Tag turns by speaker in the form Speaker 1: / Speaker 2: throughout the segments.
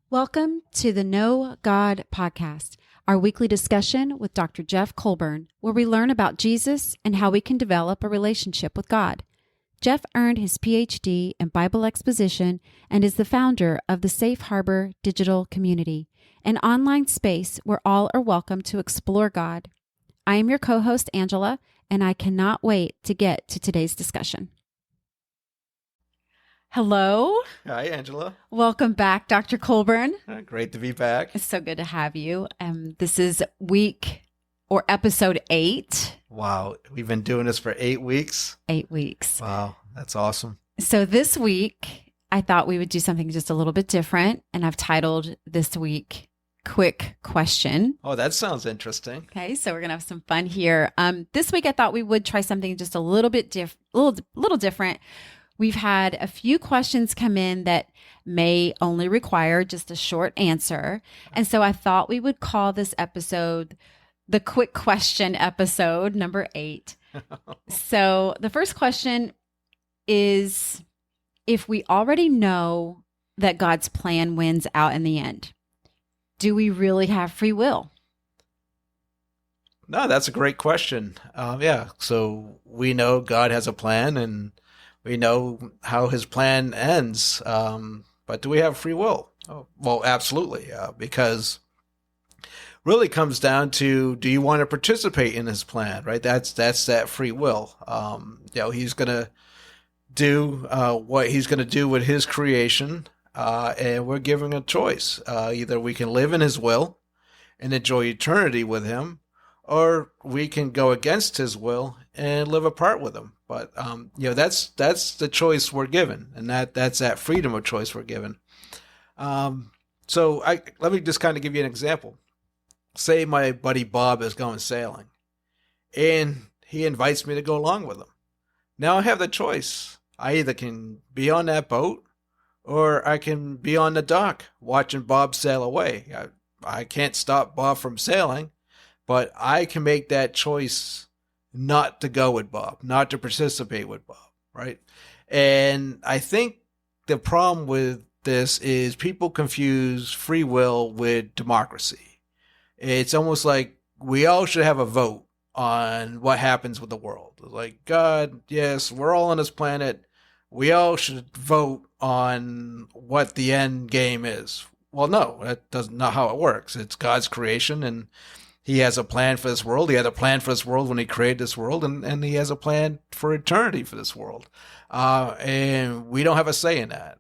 Speaker 1: Welcome to the Know God podcast, our weekly discussion with Dr. Jeff Colburn, where we learn about Jesus and how we can develop a relationship with God. Jeff earned his PhD in Bible exposition and is the founder of the Safe Harbor Digital Community, an online space where all are welcome to explore God. I am your co-host, Angela, and I cannot wait to get to today's discussion. Hello.
Speaker 2: Hi, Angela.
Speaker 1: Welcome back, Dr. Colburn.
Speaker 2: Great to be back.
Speaker 1: It's so good to have you. This is episode 8.
Speaker 2: Wow, we've been doing this for 8 weeks.
Speaker 1: 8 weeks.
Speaker 2: Wow, that's awesome.
Speaker 1: So this week, I thought we would do something just a little bit different, and I've titled this week, Quick Question.
Speaker 2: Oh, that sounds interesting.
Speaker 1: Okay, so we're going to have some fun here. This week, I thought we would try something just a little bit little different. We've had a few questions come in that may only require just a short answer. And so I thought we would call this episode the Quick Question episode, number 8. So the first question is, if we already know that God's plan wins out in the end, do we really have free will?
Speaker 2: No, that's a great question. So we know God has a plan and we know how his plan ends, but do we have free will? Oh, well, absolutely, because really comes down to, do you want to participate in his plan, right? That's that free will. He's going to do what he's going to do with his creation, and we're given a choice. Either we can live in his will and enjoy eternity with him, or we can go against his will and live apart with him. But that's the choice we're given, and that's that freedom of choice we're given. So let me just kind of give you an example. Say my buddy Bob is going sailing, and he invites me to go along with him. Now I have the choice. I either can be on that boat, or I can be on the dock watching Bob sail away. I can't stop Bob from sailing, but I can make that choice not to go with Bob, not to participate with Bob, right? And I think the problem with this is people confuse free will with democracy. It's almost like we all should have a vote on what happens with the world. Like, God, yes, we're all on this planet. We all should vote on what the end game is. Well, no, that's not how it works. It's God's creation, and he has a plan for this world. He had a plan for this world when he created this world, and he has a plan for eternity for this world. And we don't have a say in that.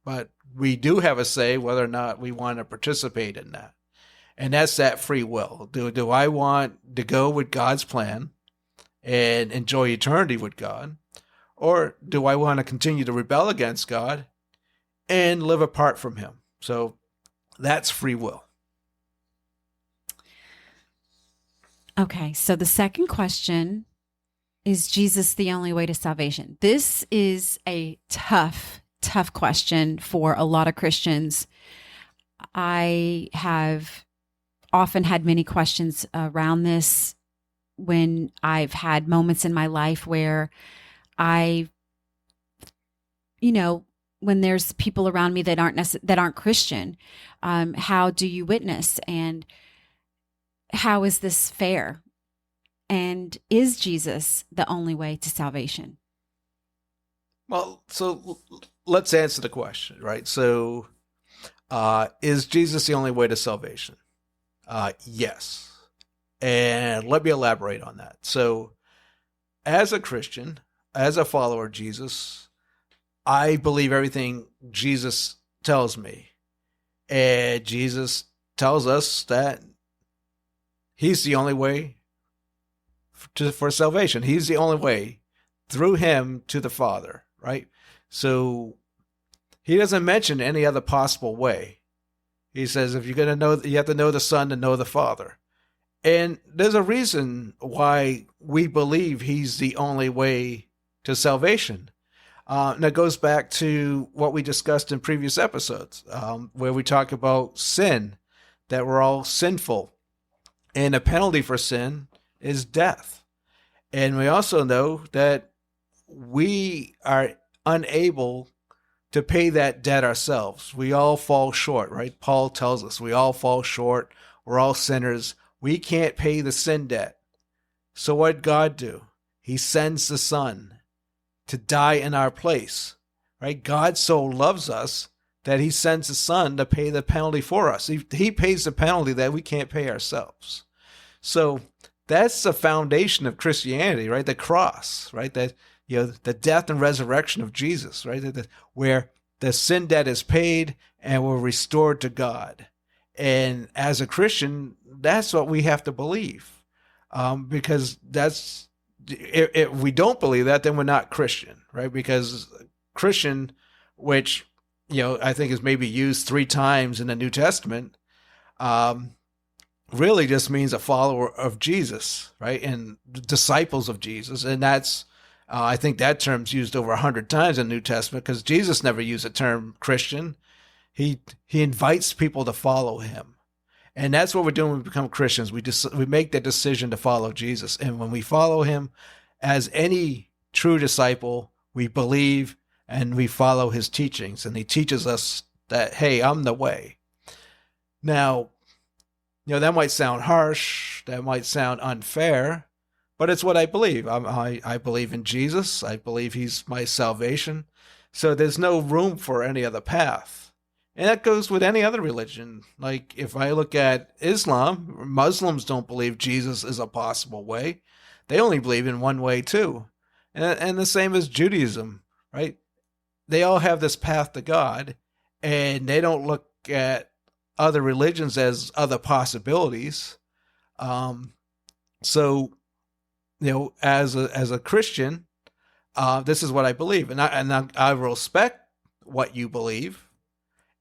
Speaker 2: But we do have a say whether or not we want to participate in that. And that's that free will. Do I want to go with God's plan and enjoy eternity with God? Or do I want to continue to rebel against God and live apart from him? So that's free will.
Speaker 1: Okay, so the second question is Jesus the only way to salvation? This is a tough question for a lot of Christians. I have often had many questions around this when I've had moments in my life where when there's people around me that aren't Christian, how do you witness, and how is this fair? And is Jesus the only way to salvation?
Speaker 2: Well, so let's answer the question, right? So, is Jesus the only way to salvation? Yes. And let me elaborate on that. So, as a Christian, as a follower of Jesus, I believe everything Jesus tells me. And Jesus tells us that he's the only way for salvation. He's the only way through him to the Father, right? So he doesn't mention any other possible way. He says, if you're going to know, you have to know the Son to know the Father. And there's a reason why we believe he's the only way to salvation. And that goes back to what we discussed in previous episodes, where we talk about sin, that we're all sinful. And the penalty for sin is death. And we also know that we are unable to pay that debt ourselves. We all fall short, right? Paul tells us we all fall short. We're all sinners. We can't pay the sin debt. So what did God do? He sends the Son to die in our place, right? God so loves us that he sends the Son to pay the penalty for us. He pays the penalty that we can't pay ourselves. So that's the foundation of Christianity, right? The cross, right? That, the death and resurrection of Jesus, right? Where the sin debt is paid and we're restored to God. And as a Christian, that's what we have to believe, because that's, if we don't believe that, then we're not Christian, right? Because Christian, which I think is maybe used 3 times in the New Testament, really just means a follower of Jesus, right? And disciples of Jesus. And that's, I think that term's used over 100 times in the New Testament, because Jesus never used the term Christian. He invites people to follow him. And that's what we're doing when we become Christians. We make the decision to follow Jesus. And when we follow him as any true disciple, we believe and we follow his teachings. And he teaches us that, hey, I'm the way. Now, that might sound harsh. That might sound unfair. But it's what I believe. I believe in Jesus. I believe he's my salvation. So there's no room for any other path. And that goes with any other religion. Like if I look at Islam, Muslims don't believe Jesus is a possible way. They only believe in one way too. And the same as Judaism, right? They all have this path to God, and they don't look at other religions as other possibilities. So, as a Christian, this is what I believe, and I respect what you believe.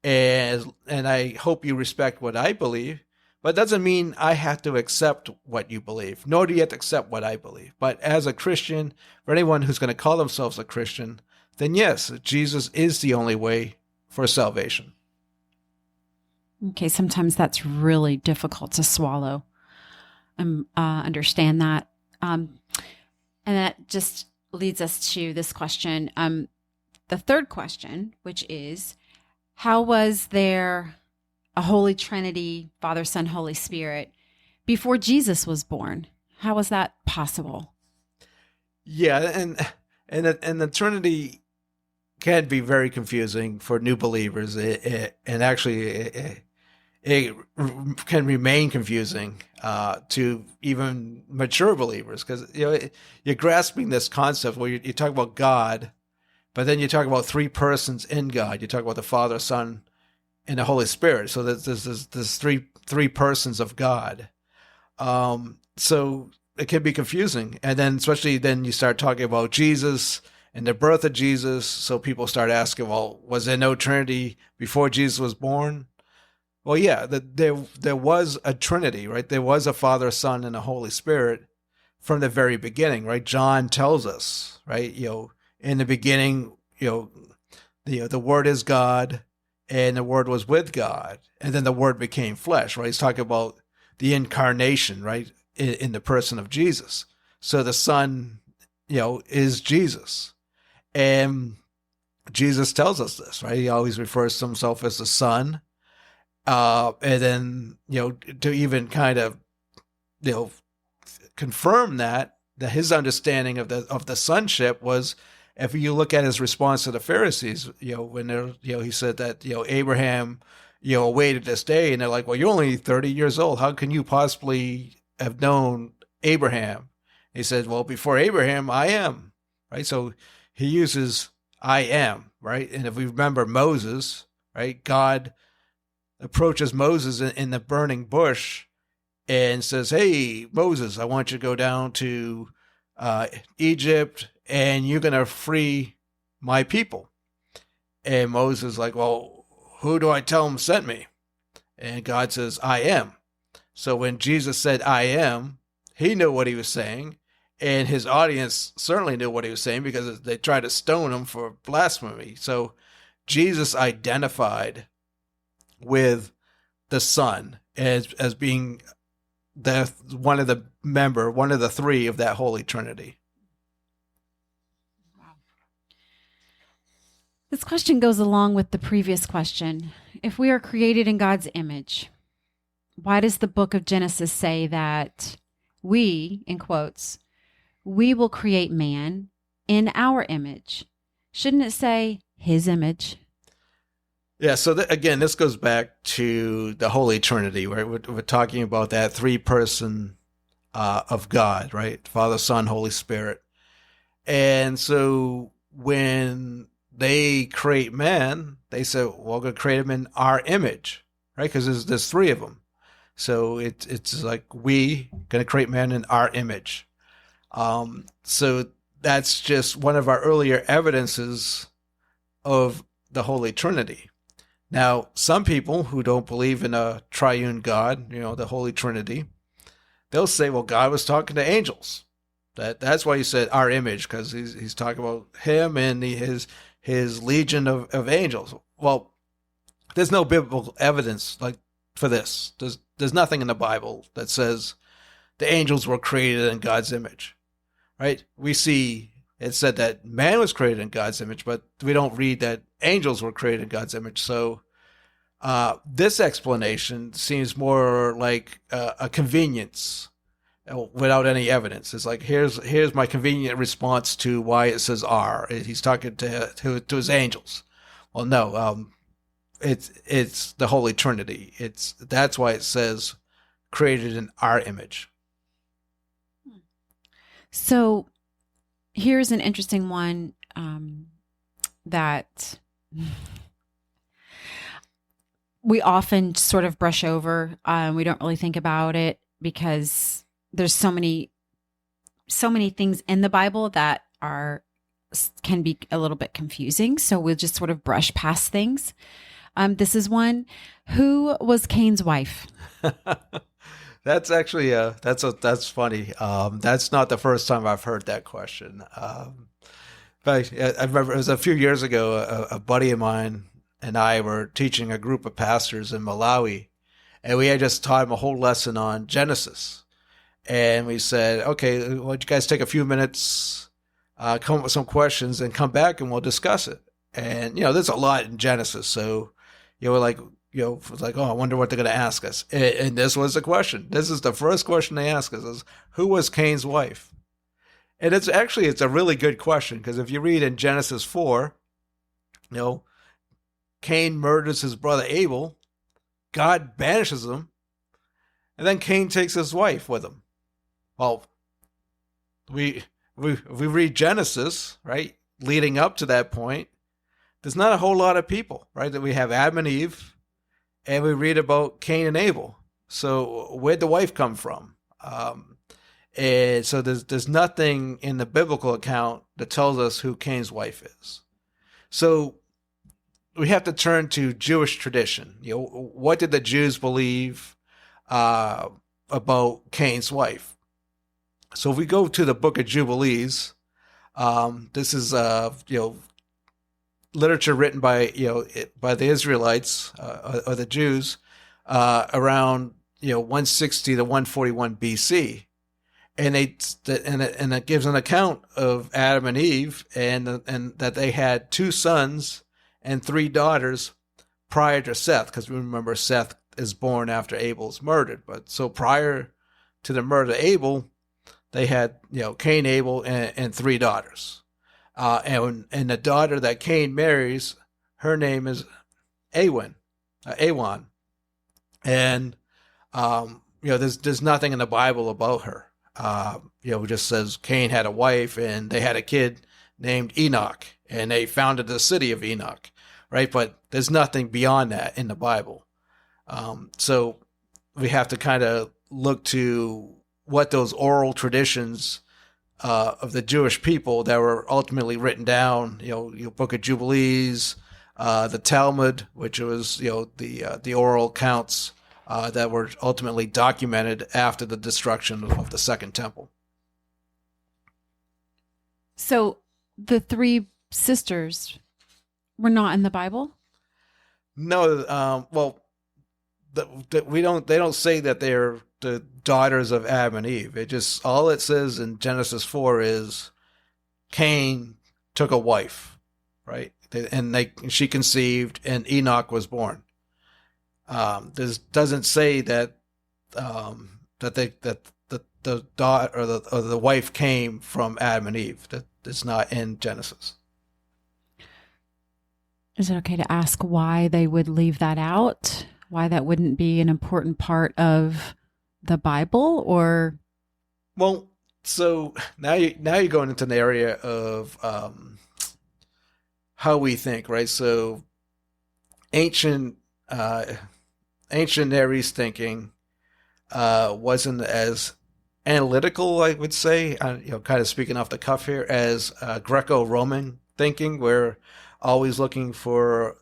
Speaker 2: And I hope you respect what I believe, but it doesn't mean I have to accept what you believe, nor do you have to accept what I believe. But as a Christian, for anyone who's going to call themselves a Christian, then yes, Jesus is the only way for salvation.
Speaker 1: Okay, sometimes that's really difficult to swallow and understand that. And that just leads us to this question. The third question, which is, how was there a Holy Trinity, Father, Son, Holy Spirit, before Jesus was born? How was that possible?
Speaker 2: Yeah, and the Trinity can be very confusing for new believers. It can remain confusing to even mature believers, because you're grasping this concept where you talk about God. But then you talk about 3 persons in God. You talk about the Father, Son, and the Holy Spirit. So there's three persons of God. So it can be confusing. And then especially then you start talking about Jesus and the birth of Jesus. So people start asking, well, was there no Trinity before Jesus was born? Well, yeah, there was a Trinity, right? There was a Father, Son, and a Holy Spirit from the very beginning, right? John tells us, right? In the beginning, the Word is God, and the Word was with God, and then the Word became flesh, right? He's talking about the incarnation, right, in the person of Jesus. So the Son, is Jesus. And Jesus tells us this, right? He always refers to himself as the Son. And then, to even kind of, confirm that his understanding of the sonship was, if you look at his response to the Pharisees, when he said that, Abraham, awaited this day, and they're like, well, you're only 30 years old. How can you possibly have known Abraham? He said, well, before Abraham, I am, right? So he uses I am, right? And if we remember Moses, right, God approaches Moses in the burning bush and says, hey, Moses, I want you to go down to Egypt, and you're going to free my people. And Moses is like, well, who do I tell him sent me? And God says, I am. So when Jesus said, I am, he knew what he was saying. And his audience certainly knew what he was saying, because they tried to stone him for blasphemy. So Jesus identified with the Son as being one of the 3 of that Holy Trinity.
Speaker 1: This question goes along with the previous question. If we are created in God's image, why does the book of Genesis say that we, in quotes, we will create man in our image? Shouldn't it say his image?
Speaker 2: Yeah, so again, this goes back to the Holy Trinity, right? We're talking about that three-person of God, right? Father, Son, Holy Spirit. And so when they create man, they say, well, we're going to create him in our image, right? Because there's three of them. So it's like we going to create man in our image. So that's just one of our earlier evidences of the Holy Trinity. Now, some people who don't believe in a triune God, the Holy Trinity, they'll say, well, God was talking to angels. That's why he said our image, because he's talking about him and his legion of angels. Well, there's no biblical evidence for this. There's nothing in the Bible that says the angels were created in God's image, right? We see it said that man was created in God's image, but we don't read that angels were created in God's image. So this explanation seems more like a convenience without any evidence. It's like, here's my convenient response to why it says "are." He's talking to his angels. Well, no, it's the Holy Trinity. That's why it says created in our image.
Speaker 1: So here's an interesting one that we often sort of brush over. We don't really think about it because there's so many things in the Bible that can be a little bit confusing. So we'll just sort of brush past things. This is one. Who was Cain's wife?
Speaker 2: That's actually that's funny. That's not the first time I've heard that question. But I remember it was a few years ago. A buddy of mine and I were teaching a group of pastors in Malawi, and we had just taught them a whole lesson on Genesis. And we said, okay, why don't you guys take a few minutes, come up with some questions, and come back and we'll discuss it. And there's a lot in Genesis, so we're like. It's like, oh, I wonder what they're going to ask us. And this was the question. This is the first question they ask us is, who was Cain's wife? And it's a really good question, because if you read in Genesis 4, Cain murders his brother Abel, God banishes him, and then Cain takes his wife with him. Well, we read Genesis, right, leading up to that point, there's not a whole lot of people, right, that we have Adam and Eve, and we read about Cain and Abel. So where'd the wife come from? And so there's nothing in the biblical account that tells us who Cain's wife is. So we have to turn to Jewish tradition. What did the Jews believe about Cain's wife? So if we go to the Book of Jubilees, this is literature written by the Israelites or the Jews around 160 to 141 BC, and it gives an account of Adam and Eve and that they had 2 sons and 3 daughters prior to Seth, because we remember Seth is born after Abel's murdered. But so prior to the murder of Abel, they had Cain, Abel, and 3 daughters. And the daughter that Cain marries, her name is Awan. And there's nothing in the Bible about her. It just says Cain had a wife and they had a kid named Enoch, and they founded the city of Enoch, right? But there's nothing beyond that in the Bible. So we have to kind of look to what those oral traditions of the Jewish people that were ultimately written down, your Book of Jubilees, the Talmud, which was the oral accounts that were ultimately documented after the destruction of the Second Temple.
Speaker 1: So the 3 sisters were not in the Bible?
Speaker 2: No, well, they don't say that they're the daughters of Adam and Eve. All it says in Genesis 4 is Cain took a wife, right? She conceived, and Enoch was born. This doesn't say that the daughter or the wife came from Adam and Eve. That's not in Genesis.
Speaker 1: Is it okay to ask why they would leave that out? Why that wouldn't be an important part of the Bible? Or
Speaker 2: well, so now you're going into an area of how we think, right? So ancient ancient Near East thinking wasn't as analytical, I would say, kind of speaking off the cuff here, as Greco-Roman thinking, where always looking for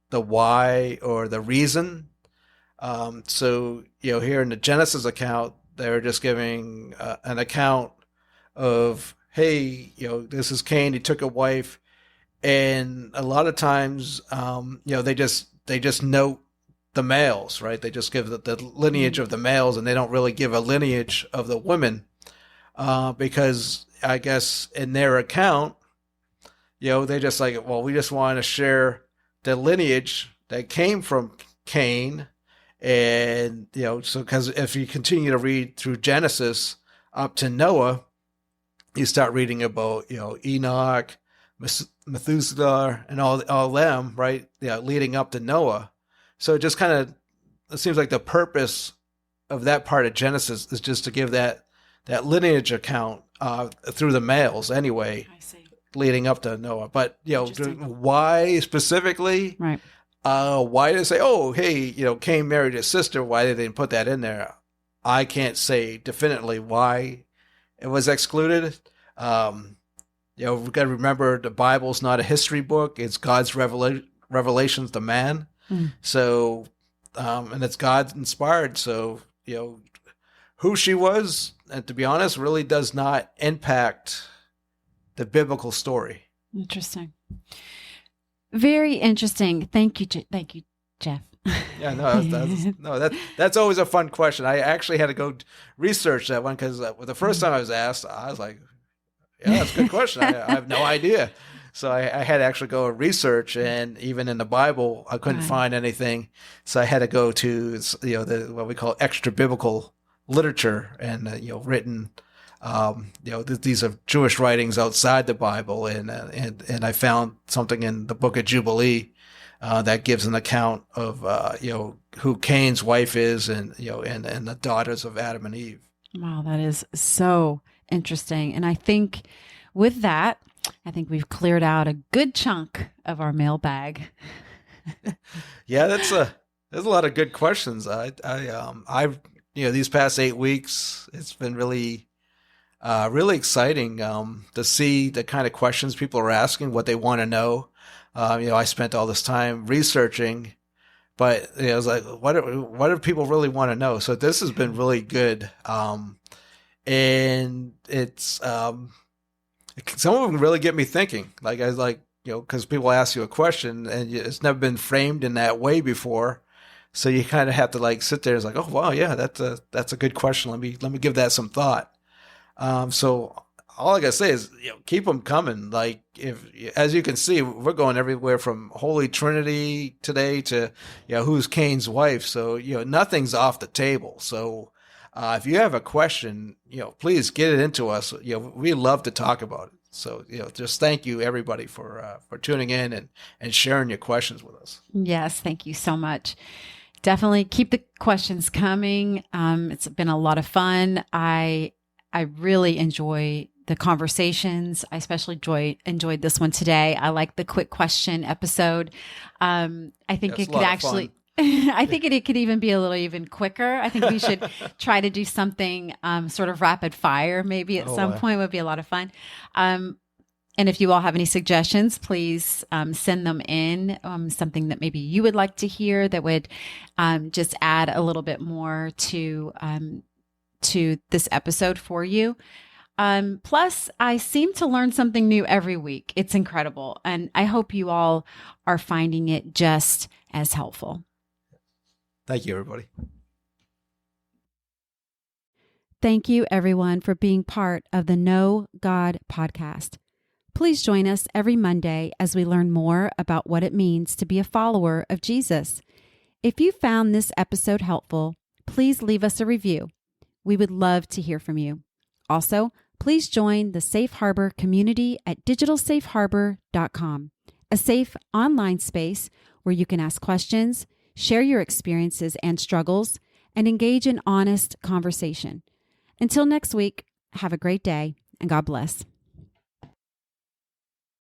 Speaker 2: the why or the reason. So, here in the Genesis account, they're just giving an account of, hey, this is Cain. He took a wife, and a lot of times, they just note the males, right? They just give the lineage of the males, and they don't really give a lineage of the women, because I guess in their account, they just like, well, we just want to share the lineage that came from Cain. And, so because if you continue to read through Genesis up to Noah, you start reading about, Enoch, Methuselah, and all them, right? Leading up to Noah. So it just kind of, it seems like the purpose of that part of Genesis is just to give that lineage account through the males anyway.
Speaker 1: I see.
Speaker 2: Leading up to Noah. But, why specifically?
Speaker 1: Right.
Speaker 2: Why did they say, oh, hey, Cain married his sister? Why did they put that in there? I can't say definitely why it was excluded. We've got to remember the Bible's not a history book. It's God's revelations to man. Mm. So, and it's God inspired. So, who she was, and to be honest, really does not impact the biblical story.
Speaker 1: Interesting. Very interesting. Thank you, Jeff.
Speaker 2: Yeah, that's always a fun question. I actually had to go research that one because the first time I was asked, I was like, yeah, that's a good question. I have no idea. So I had to actually go research, and even in the Bible, I couldn't find anything. So I had to go to what we call extra biblical literature, and written. These are Jewish writings outside the Bible, and I found something in the Book of Jubilee that gives an account of who Cain's wife is, and and the daughters of Adam and Eve.
Speaker 1: Wow, that is so interesting. And I think with that, we've cleared out a good chunk of our mailbag.
Speaker 2: Yeah, there's a lot of good questions. I've these past 8 weeks, it's been really exciting to see the kind of questions people are asking, what they want to know. I spent all this time researching, but I was like, what do people really want to know? So this has been really good. And it's some of them really get me thinking. Like I was like, because people ask you a question and it's never been framed in that way before. So you kind of have to like sit there and it's like, oh wow, yeah, that's a good question. Let me give that some thought. So all I gotta say is, keep them coming. Like as you can see, we're going everywhere from Holy Trinity today to, who's Cain's wife. So, nothing's off the table. So, if you have a question, please get it into us. We love to talk about it. So, just thank you everybody for tuning in and sharing your questions with us.
Speaker 1: Yes. Thank you so much. Definitely keep the questions coming. It's been a lot of fun. I really enjoy the conversations. I especially enjoyed this one today. I like the quick question episode. I think it could actually, I think it could even be a little even quicker. I think we should try to do something sort of rapid fire maybe at some point. Would be a lot of fun. And if you all have any suggestions, please send them in, something that maybe you would like to hear that would just add a little bit more to this episode for you. Plus, I seem to learn something new every week. It's incredible. And I hope you all are finding it just as helpful.
Speaker 2: Thank you, everybody.
Speaker 1: Thank you, everyone, for being part of the Know God podcast. Please join us every Monday as we learn more about what it means to be a follower of Jesus. If you found this episode helpful, please leave us a review. We would love to hear from you. Also, please join the Safe Harbor community at digitalsafeharbor.com, a safe online space where you can ask questions, share your experiences and struggles, and engage in honest conversation. Until next week, have a great day and God bless.